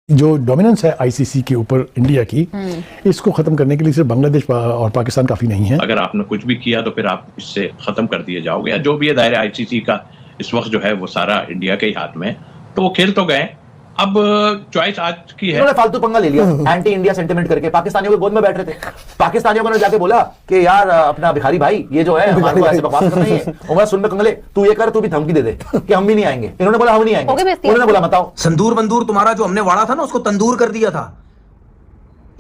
जो डोमिनेंस है आईसीसी के ऊपर इंडिया की, इसको खत्म करने के लिए सिर्फ बांग्लादेश और पाकिस्तान काफी नहीं है। अगर आपने कुछ भी किया तो फिर आप इससे खत्म कर दिए जाओगे, या जो भी है दायरा आईसीसी का इस वक्त जो है वो सारा इंडिया के ही हाथ में। तो वो खेल तो गए, अब चॉइस आज की है। इन्होंने फालतू पंगा ले लिया एंटी इंडिया सेंटिमेंट करके, पाकिस्तानियों के गोद में बैठ रहे थे। पाकिस्तानियों को जाके बोला कि यार अपना भिखारी भाई ये जो है हमारे को ऐसे बकवास कर रही है, उमर सुन में कंगले तू ये कर, तू भी धमकी दे दे कि हम भी नहीं आएंगे। इन्होंने बोला हम नहीं आएंगे, उन्होंने बोला बताओ संदूर बंदूर तुम्हारा जो हमने वाड़ा था ना उसको तंदूर कर दिया था।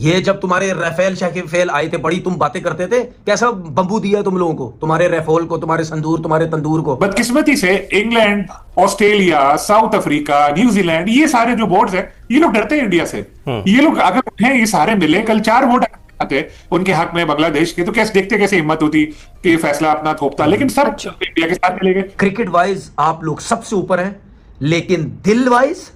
ये जब तुम्हारे राफेल शाकिफेल आए थे, बड़ी तुम बातें करते थे, कैसा बंबू दिया तुम लोगों को, तुम्हारे राफेल को, तुम्हारे संदूर, तुम्हारे तंदूर को। बदकिस्मती से England, Australia, south Africa, New Zealand, ये सारे जो बोर्ड्स हैं ये लोग डरते हैं इंडिया से। ये लोग अगर उन्हें ये सारे मिले, कल 4 वोट आते उनके हक में बांग्लादेश के, तो कैसे देखते कैसे हिम्मत होती कि फैसला अपना थोपता, लेकिन सब इंडिया के साथ मिले गए। क्रिकेट वाइज आप लोग सबसे ऊपर हैं, लेकिन दिल वाइज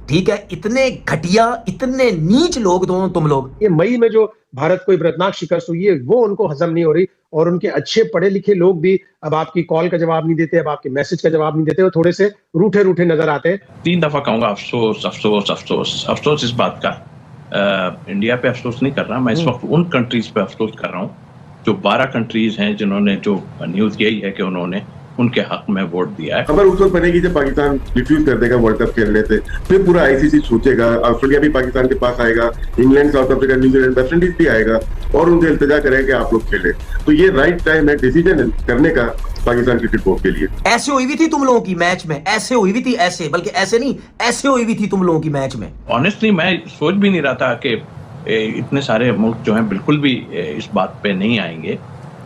ठीक है, इतने घटिया, इतने नीच लोग दोनों तुम लोग। ये मई में जो भारत को इबरतनाक शिकस्त हुई है वो उनको हजम नहीं हो रही, और उनके अच्छे पढ़े लिखे लोग भी अब आपकी कॉल का जवाब नहीं देते, अब आपके मैसेज का जवाब नहीं देते, वो थोड़े से रूठे रूठे नजर आते हैं। 3 दफा कहूंगा अफसोस अफसोस अफसोस अफसोस इस बात का। इंडिया पे अफसोस नहीं कर रहा मैं इस वक्त, उन कंट्रीज पे अफसोस कर रहा हूँ जो 12 कंट्रीज हैं जिन्होंने, जो न्यूज यही है कि उन्होंने उनके हक में वोट दिया है। खबर उस वक्त बनेगी जब पाकिस्तान रिफ्यूज कर देगा वर्ल्ड कप खेलने से, फिर पूरा आईसीसी सोचेगा, ऑस्ट्रेलिया भी पाकिस्तान के पास आएगा, England, south Africa, New Zealand, West Indies भी आएगा और उनसे इल्तिजा करेगा कि आप लोग खेलें। तो ये राइट टाइम है डिसीजन करने का पाकिस्तान क्रिकेट बोर्ड के लिए। ऐसे हुई भी थी तुम लोगों की मैच में, ऐसे हुई भी थी, ऐसे बल्कि ऐसे नहीं, ऐसे हुई भी थी तुम लोगों की मैच में। ऑनेस्टली मैं सोच भी नहीं रहा था कि इतने सारे मुल्क जो हैं बिल्कुल भी इस बात पे नहीं आएंगे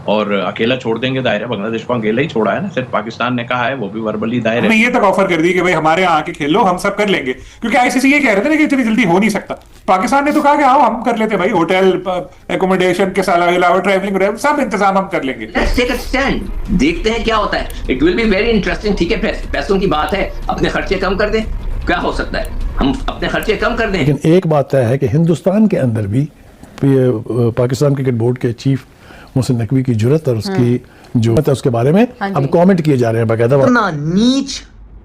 और अकेला छोड़ देंगे दायरा। बांग्लादेश को अकेला ही छोड़ा है ना, सिर्फ पाकिस्तान ने कहा है, वो भी वर्बली दायरे। हमने ये तक ऑफर कर दी कि भाई हमारे यहाँ आके खेल लो, हम सब कर लेंगे, क्योंकि आईसीसी ये कह रहे थे ना कि इतनी जल्दी हो नहीं सकता। पाकिस्तान ने तो कहा कि आओ हम कर लेते भाई, होटल एकोमोडेशन के अलावा ट्रैवलिंग सब इंतजाम हम कर लेंगे। लेट्स टेक अ स्टैंड, देखते हैं क्या होता है। It will be very interesting. ठीक है, पैसों की बात है, अपने खर्चे कम कर दें, क्या हो सकता है, हम अपने खर्चे कम कर दें। लेकिन एक बात तय है कि हिंदुस्तान के अंदर भी पाकिस्तान क्रिकेट बोर्ड के चीफ मोहसिन नकवी की जुर्रत और उसकी जो है उसके बारे में अब कमेंट किए जा रहे हैं बाकायदा। इतना नीच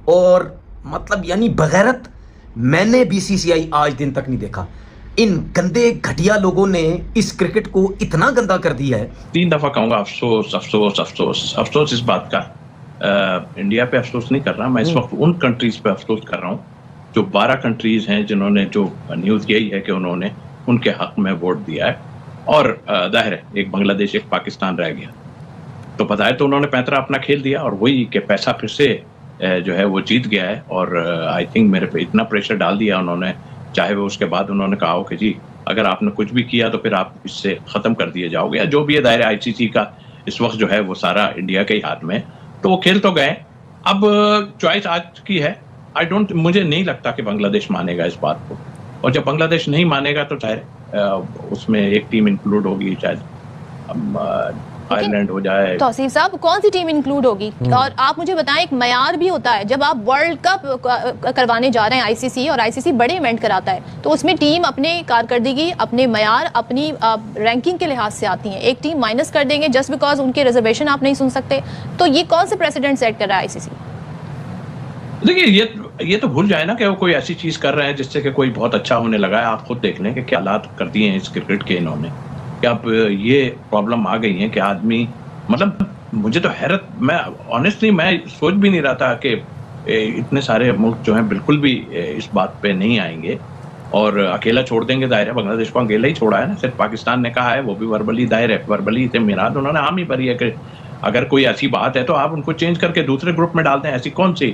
और मतलब यानी बगैरत मैंने बीसीसीआई आज दिन तक नहीं देखा। इन गंदे घटिया लोगों ने इस क्रिकेट को इतना गंदा कर दिया है। 3 दफा कहूंगा अफसोस अफसोस अफसोस अफसोस इस बात का। इंडिया पे अफसोस नहीं कर रहा मैं इस वक्त, उन कंट्रीज पे अफसोस कर रहा हूँ जो 12 कंट्रीज हैं जिन्होंने, जो न्यूज यही है कि उन्होंने उनके हक में वोट दिया है। और जाहिर है एक बांग्लादेश एक पाकिस्तान रह गया, तो पता है तो उन्होंने पैंतरा अपना खेल दिया और वही कि पैसा फिर से जो है वो जीत गया है। और आई थिंक मेरे पे इतना प्रेशर डाल दिया उन्होंने, चाहे वो उसके बाद उन्होंने कहा हो कि जी अगर आपने कुछ भी किया तो फिर आप इससे ख़त्म कर दिए जाओगे, या जो भी है दायरा आईसीसी का इस वक्त जो है वो सारा इंडिया के ही हाथ में। तो वो खेल तो गए, अब चॉइस आज की है। मुझे नहीं लगता कि बांग्लादेश मानेगा इस बात को, और जब बांग्लादेश नहीं मानेगा तो चाहे उसमें एक टीम इंक्लूड होगी, शायद आयरलैंड हो जाए। तौसीफ साहब, कौन सी टीम इंक्लूड होगी? और आप मुझे बताएं, एक मयार भी होता है जब आप वर्ल्ड कप करवाने जा रहे हैं आईसीसी, और आईसीसी बड़े इवेंट कराता है, तो उसमें टीम अपने कारकर्दगी, अपने मयार, अपनी रैंकिंग के लिहाज से आती है। एक टीम माइनस कर देंगे जस्ट बिकॉज उनके रिजर्वेशन आप नहीं सुन सकते, तो ये कौन से प्रेसिडेंट सेट कर रहा है आईसीसी? देखिए ये तो भूल जाए ना कि वो कोई ऐसी चीज कर रहे हैं जिससे कि कोई बहुत अच्छा होने लगा है। आप खुद देख लें कि क्या हालात कर दिए हैं इस क्रिकेट के इन्होंने, कि अब ये प्रॉब्लम आ गई है कि आदमी, मतलब मुझे तो हैरत, मैं ऑनेस्टली मैं सोच भी नहीं रहा था कि इतने सारे मुल्क जो हैं बिल्कुल भी इस बात पे नहीं आएंगे और अकेला छोड़ देंगे दायरा। बांग्लादेश को अकेला ही छोड़ा है ना, सिर्फ पाकिस्तान ने कहा है, वो भी वर्बली दायरे, वर्बली से मिराद उन्होंने हामी भरी है कि अगर कोई ऐसी बात है तो आप उनको चेंज करके दूसरे ग्रुप में डालते हैं। ऐसी कौन सी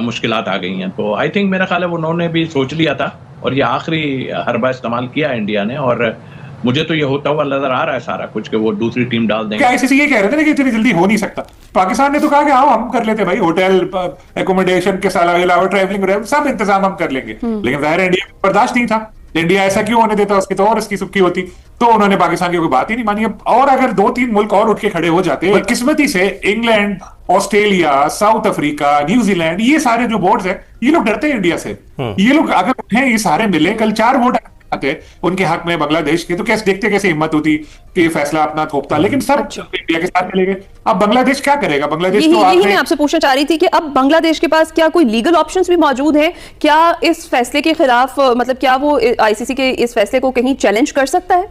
मुश्किलात आ गई हैं? तो आई थिंक मेरा ख्याल है उन्होंने भी सोच लिया था और ये आखिरी हरबा इस्तेमाल किया इंडिया ने, और मुझे तो ये होता हुआ नजर आ रहा है सारा कुछ कि वो दूसरी टीम डाल देंगे। आईसीसी ये कह रहे थे ना कि इतनी जल्दी हो नहीं सकता। पाकिस्तान ने तो कहा कि आओ हम कर लेते भाई, होटल एकोमोडेशन के अलावा ट्रैवलिंग सब इंतजाम हम कर लेंगे, लेकिन जाहिर है इंडिया बर्दाश्त नहीं था। इंडिया ऐसा क्यों होने देता, उसकी तो और इसकी सुखी होती, तो उन्होंने पाकिस्तान की कोई बात ही नहीं मानी। और अगर 2-3 मुल्क और उठ के खड़े हो जाते, किस्मती से England, Australia, south Africa, New Zealand, ये सारे जो बोर्ड्स हैं ये लोग डरते हैं इंडिया से। ये लोग अगर उन्हें ये सारे मिले, कल 4 वोट आते उनके हक में बांग्लादेश के, तो कैसे देखते कैसे हिम्मत होती कि ये फैसला अपना थोपता, लेकिन सब इंडिया के साथ चले गए। अब बांग्लादेश क्या करेगा? बांग्लादेश यही मैं आपसे पूछना चाह रही थी कि अब बांग्लादेश के पास क्या कोई लीगल ऑप्शंस भी मौजूद हैं? क्या इस फैसले के खिलाफ मतलब क्या वो आईसीसी के इस फैसले को कहीं चैलेंज कर सकता है?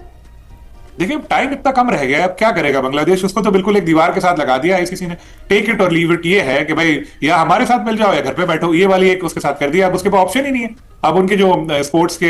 देखिए टाइम इतना कम रह गया, अब क्या करेगा बांग्लादेश? उसको तो बिल्कुल एक दीवार के साथ लगा दिया आईसीसी ने, टेक इट और लीव इट। ये है कि भाई या हमारे साथ मिल जाओ या घर पे बैठो, ये वाली एक उसके साथ कर दिया। अब उसके पास ऑप्शन ही नहीं है। अब उनके जो स्पोर्ट्स के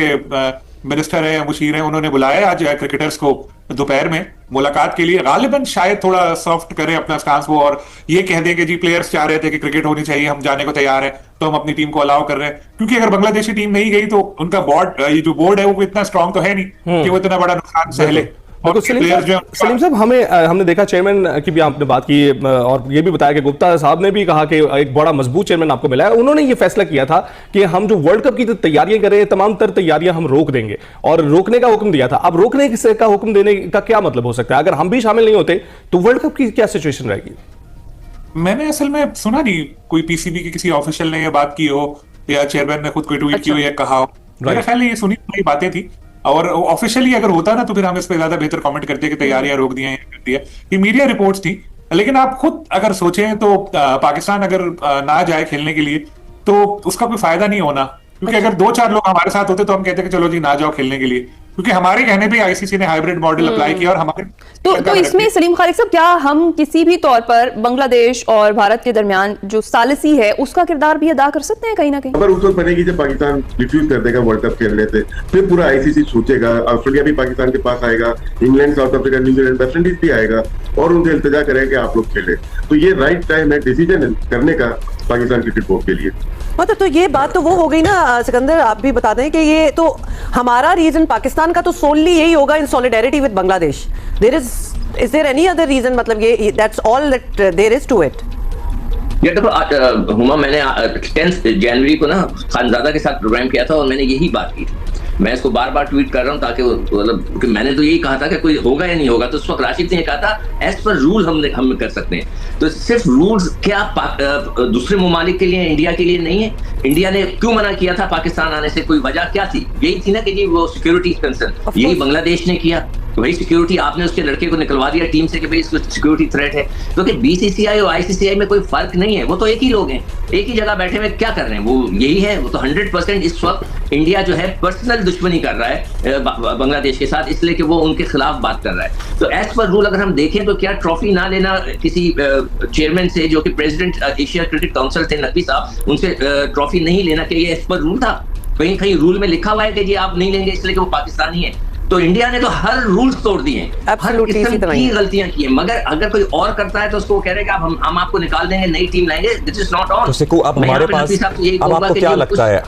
मिनिस्टर है, मुशीर है, उन्होंने बुलाया आज क्रिकेटर्स को दोपहर में मुलाकात के लिए। गालिबन शायद थोड़ा सॉफ्ट करें अपना स्टांस वो, और ये कह दें कि जी प्लेयर्स चाह रहे थे कि क्रिकेट होनी चाहिए, हम जाने को तैयार है, तो हम अपनी टीम को अलाउ कर रहे हैं। क्योंकि अगर बांग्लादेशी टीम नहीं गई तो उनका बोर्ड, ये जो बोर्ड है वो इतना स्ट्रांग तो है नहीं कि वो इतना बड़ा नुकसान सहले। सलीम साहब, हमने देखा चेयरमैन की भी आपने बात की और ये भी बताया कि गुप्ता साहब ने भी कहा कि एक बड़ा मजबूत चेयरमैन आपको मिला है। उन्होंने ये फैसला किया था कि हम जो वर्ल्ड कप की तैयारियां कर रहे हैं, तमाम तर तैयारियां हम रोक देंगे, और रोकने का हुक्म दिया था। अब रोकने का हुक्म देने का क्या मतलब हो सकता है? अगर हम भी शामिल नहीं होते तो वर्ल्ड कप की क्या सिचुएशन रहेगी? मैंने असल में सुना नहीं कोई पीसीबी के किसी ऑफिशियल ने ये बात की हो या चेयरमैन ने खुद कोई ट्वीट की हो या कहा हो। मेरा ख्याल है ये सुनी बातें थी, और ऑफिशियली अगर होता ना तो फिर हम इस पे ज्यादा बेहतर कमेंट करते कि तैयारियां रोक दी हैं, कर दिया। ये मीडिया रिपोर्ट्स थी। लेकिन आप खुद अगर सोचें तो पाकिस्तान अगर ना जाए खेलने के लिए तो उसका कोई फायदा नहीं होना, क्योंकि अगर 2-4 लोग हमारे साथ होते तो हम कहते कि चलो जी ना जाओ खेलने के लिए, क्योंकि हमारे कहने पे आईसीसी ने हाइब्रिड मॉडल अप्लाई किया। और हमारे तो इसमें सलीम खालिद साहब, क्या हम किसी भी तौर पर बांग्लादेश और भारत के दरमियान जो सालिसी है उसका किरदार भी अदा कर सकते हैं कहीं ना कहीं? अगर उस वक्त बनेगी जब पाकिस्तान रिफ्यूज कर देगा वर्ल्ड कप खेलने से, फिर पूरा आईसीसी सोचेगा, ऑस्ट्रेलिया भी पाकिस्तान के पास आएगा, England, south Africa, New Zealand, West Indies भी आएगा और उनसे इल्तिजा करें कि आप लोग खेलें। तो ये राइट टाइम है डिसीजन करने का पाकिस्तान क्रिकेट बोर्ड के लिए। मतलब तो ये बात तो वो हो गई ना सिकंदर, आप भी बता दें कि ये तो हमारा रीजन पाकिस्तान का तो सोनली यही होगा in solidarity with Bangladesh. Is there any other reason? मतलब ये that's all that there is to it. ये देखो हुमा, मैंने 10 जनवरी को ना खानजादा के साथ प्रोग्राम किया था और मैंने यही बात की थी। मैं इसको बार बार ट्वीट कर रहा हूँ ताकि मतलब मैंने तो यही कहा था कि कोई होगा या नहीं होगा, तो उस वक्त राशिद ने कहा था एज पर रूल हम कर सकते हैं। तो सिर्फ रूल्स क्या दूसरे ममालिक के लिए, इंडिया के लिए नहीं है? इंडिया ने क्यों मना किया था पाकिस्तान आने से? कोई वजह क्या थी? यही थी ना कि जी वो सिक्योरिटी कंसर्न। यही बांग्लादेश ने किया, वही सिक्योरिटी आपने उसके लड़के को निकलवा दिया टीम से कि भाई इसको सिक्योरिटी थ्रेट है। क्योंकि बीसीसीआई और आईसीसीआई में कोई फर्क नहीं है, वो तो एक ही लोग हैं, एक ही जगह बैठे हुए क्या कर रहे हैं, वो यही है। वो तो 100% इस वक्त इंडिया जो है पर्सनल दुश्मनी कर रहा है बांग्लादेश के साथ, इसलिए कि वो उनके खिलाफ बात कर रहा है। तो एज पर रूल अगर हम देखें तो क्या ट्रॉफी ना लेना किसी चेयरमैन से जो कि प्रेसिडेंट एशिया क्रिकेट काउंसिल थे नकवी साहब, उनसे ट्रॉफी नहीं लेना, कि ये एज पर रूल था? कहीं कहीं रूल में लिखा हुआ है कि जी आप नहीं लेंगे इसलिए कि वो पाकिस्तानी है? तो इंडिया ने तो हर रूल्स तोड़ दिए हैं, हर किस्म की गलतियां की हैं। मगर अगर कोई और करता है तो उसको कह रहे हैं कि हम आपको निकाल देंगे, नई टीम लाएंगे। This is not on. तो अब हमारे पास अब आपको क्या लगता है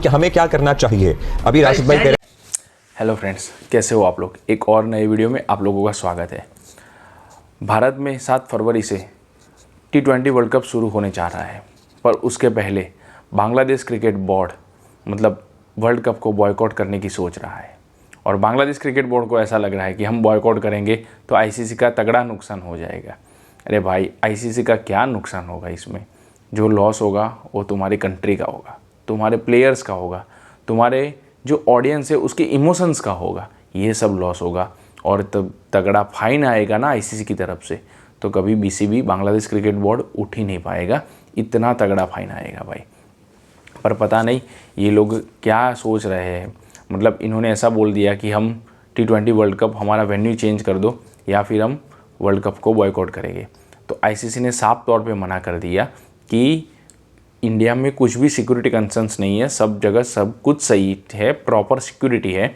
हमें क्या करना चाहिए? अभी राशिद भाई कह रहे हैं। हेलो फ्रेंड्स, कैसे हो आप लोग? एक और नए वीडियो में आप लोगों का स्वागत है। भारत में 7 फरवरी से T20 वर्ल्ड कप शुरू होने जा रहा है, पर उसके पहले बांग्लादेश क्रिकेट बोर्ड मतलब वर्ल्ड कप को बॉयकॉट करने की सोच रहा है। और बांग्लादेश क्रिकेट बोर्ड को ऐसा लग रहा है कि हम बॉयकॉट करेंगे तो आईसीसी का तगड़ा नुकसान हो जाएगा। अरे भाई, आईसीसी का क्या नुकसान होगा इसमें? जो लॉस होगा वो तुम्हारी कंट्री का होगा, तुम्हारे प्लेयर्स का होगा, तुम्हारे जो ऑडियंस है उसके इमोशंस का होगा, ये सब लॉस होगा। और तब तगड़ा फाइन आएगा ना आईसीसी की तरफ से, तो कभी बीसीबी बांग्लादेश क्रिकेट बोर्ड उठ ही नहीं पाएगा, इतना तगड़ा फाइन आएगा भाई। पर पता नहीं ये लोग क्या सोच रहे हैं। मतलब इन्होंने ऐसा बोल दिया कि हम T20 वर्ल्ड कप हमारा वेन्यू चेंज कर दो या फिर हम वर्ल्ड कप को बॉयकॉट करेंगे। तो आईसीसी ने साफ तौर पे मना कर दिया कि इंडिया में कुछ भी सिक्योरिटी कंसर्न्स नहीं है, सब जगह सब कुछ सही है, प्रॉपर सिक्योरिटी है,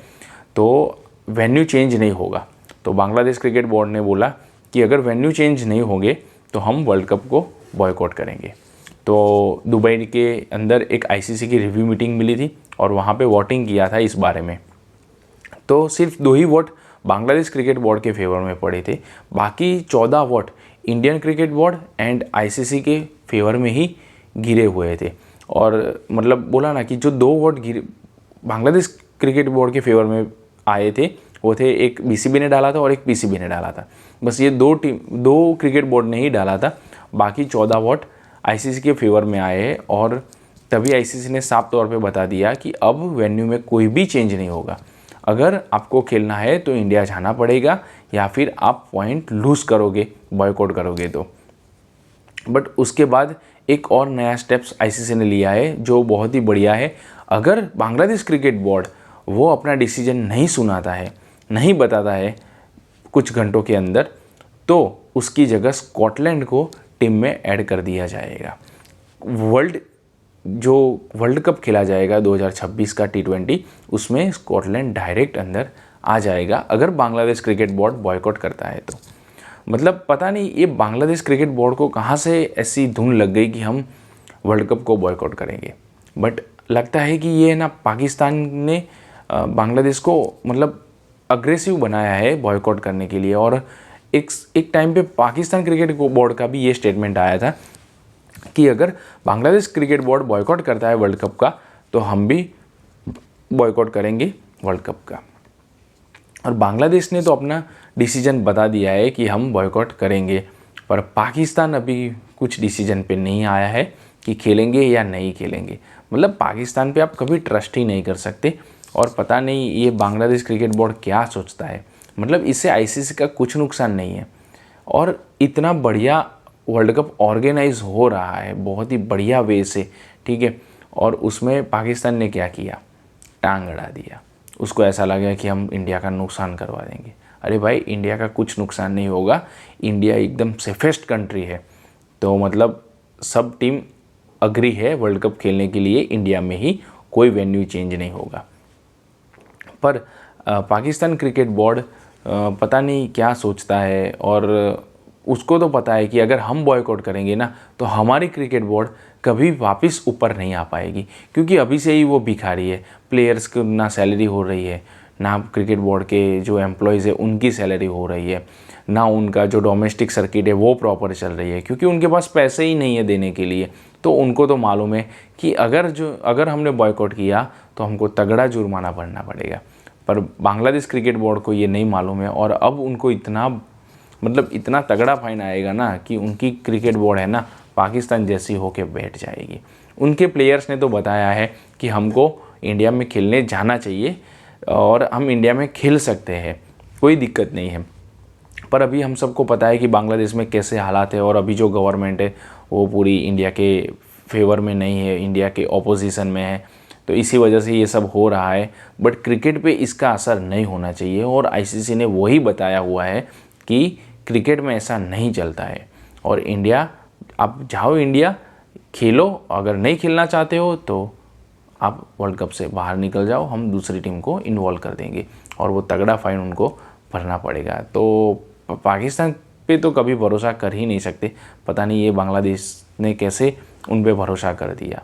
तो वेन्यू चेंज नहीं होगा। तो बांग्लादेश क्रिकेट बोर्ड ने बोला कि अगर वेन्यू चेंज नहीं होंगे तो हम वर्ल्ड कप को बॉयकॉट करेंगे। तो दुबई के अंदर एक आईसीसी की रिव्यू मीटिंग मिली थी और वहाँ पे वोटिंग किया था इस बारे में। तो सिर्फ 2 ही वोट बांग्लादेश क्रिकेट बोर्ड के फेवर में पड़े थे, बाकी 14 vote Indian cricket board and ICC के फेवर में ही गिरे हुए थे। और मतलब बोला ना कि जो 2 वोट बांग्लादेश क्रिकेट बोर्ड के फेवर में आए थे वो थे, एक बीसीबी ने डाला था और एक पीसीबी ने डाला था। बस ये 2 क्रिकेट बोर्ड ने ही डाला था, बाकी 14 वोट आईसीसी के फेवर में आए हैं। और तभी आईसीसी ने साफ तौर पे बता दिया कि अब वेन्यू में कोई भी चेंज नहीं होगा। अगर आपको खेलना है तो इंडिया जाना पड़ेगा, या फिर आप पॉइंट लूज़ करोगे, बॉयकॉट करोगे तो। बट उसके बाद एक और नया स्टेप्स आईसीसी ने लिया है जो बहुत ही बढ़िया है। अगर बांग्लादेश क्रिकेट बोर्ड वो अपना डिसीजन नहीं सुनाता है, नहीं बताता है कुछ घंटों के अंदर, तो उसकी जगह स्कॉटलैंड को टीम में ऐड कर दिया जाएगा। वर्ल्ड कप खेला जाएगा 2026 का T20, उसमें स्कॉटलैंड डायरेक्ट अंदर आ जाएगा अगर बांग्लादेश क्रिकेट बोर्ड बॉयकॉट करता है तो। मतलब पता नहीं ये बांग्लादेश क्रिकेट बोर्ड को कहाँ से ऐसी धुन लग गई कि हम वर्ल्ड कप को बॉयकॉट करेंगे। बट लगता है कि ये ना पाकिस्तान ने बांग्लादेश को मतलब अग्रेसिव बनाया है बॉयकॉट करने के लिए। और एक टाइम पे पाकिस्तान क्रिकेट बोर्ड का भी ये स्टेटमेंट आया था कि अगर बांग्लादेश क्रिकेट बोर्ड बॉयकॉट करता है वर्ल्ड कप का तो हम भी बॉयकॉट करेंगे वर्ल्ड कप का। और बांग्लादेश ने तो अपना डिसीजन बता दिया है कि हम बॉयकॉट करेंगे, पर पाकिस्तान अभी कुछ डिसीजन पे नहीं आया है कि खेलेंगे या नहीं खेलेंगे। मतलब पाकिस्तान पे आप कभी ट्रस्ट ही नहीं कर सकते। और पता नहीं ये बांग्लादेश क्रिकेट बोर्ड क्या सोचता है। मतलब इससे आईसीसी का कुछ नुकसान नहीं है, और इतना बढ़िया वर्ल्ड कप ऑर्गेनाइज हो रहा है बहुत ही बढ़िया वे से, ठीक है। और उसमें पाकिस्तान ने क्या किया, टांग अड़ा दिया। उसको ऐसा लगा कि हम इंडिया का नुकसान करवा देंगे। अरे भाई, इंडिया का कुछ नुकसान नहीं होगा, इंडिया एकदम सेफेस्ट कंट्री है। तो मतलब सब टीम अग्री है वर्ल्ड कप खेलने के लिए इंडिया में ही, कोई वेन्यू चेंज नहीं होगा। पर पाकिस्तान क्रिकेट बोर्ड पता नहीं क्या सोचता है, और उसको तो पता है कि अगर हम बॉयकॉट करेंगे ना तो हमारी क्रिकेट बोर्ड कभी वापस ऊपर नहीं आ पाएगी, क्योंकि अभी से ही वो भिखारी है। प्लेयर्स को ना सैलरी हो रही है, ना क्रिकेट बोर्ड के जो एम्प्लॉयज़ है उनकी सैलरी हो रही है, ना उनका जो डोमेस्टिक सर्किट है वो प्रॉपर चल रही है, क्योंकि उनके पास पैसे ही नहीं है देने के लिए। तो उनको तो मालूम है कि अगर हमने बॉयकॉट किया तो हमको तगड़ा जुर्माना भरना पड़ेगा। पर बांग्लादेश क्रिकेट बोर्ड को ये नहीं मालूम है, और अब उनको इतना तगड़ा फाइन आएगा ना कि उनकी क्रिकेट बोर्ड है ना पाकिस्तान जैसी होके बैठ जाएगी। उनके प्लेयर्स ने तो बताया है कि हमको इंडिया में खेलने जाना चाहिए और हम इंडिया में खेल सकते हैं, कोई दिक्कत नहीं है। पर अभी हम सबको पता है कि बांग्लादेश में कैसे हालात है, और अभी जो गवर्नमेंट है वो पूरी इंडिया के फेवर में नहीं है, इंडिया के ऑपोजिशन में है। तो इसी वजह से ये सब हो रहा है। बट क्रिकेट पे इसका असर नहीं होना चाहिए, और आईसीसी ने वही बताया हुआ है कि क्रिकेट में ऐसा नहीं चलता है। और इंडिया, आप जाओ इंडिया खेलो, अगर नहीं खेलना चाहते हो तो आप वर्ल्ड कप से बाहर निकल जाओ, हम दूसरी टीम को इन्वॉल्व कर देंगे, और वो तगड़ा फाइन उनको भरना पड़ेगा। तो पाकिस्तान पे तो कभी भरोसा कर ही नहीं सकते। पता नहीं ये बांग्लादेश ने कैसे उन पे भरोसा कर दिया।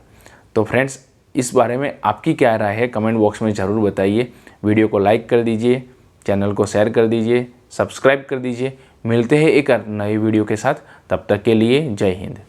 तो फ्रेंड्स, इस बारे में आपकी क्या राय है कमेंट बॉक्स में ज़रूर बताइए। वीडियो को लाइक कर दीजिए, चैनल को शेयर कर दीजिए, सब्सक्राइब कर दीजिए। मिलते हैं एक नई वीडियो के साथ, तब तक के लिए जय हिंद।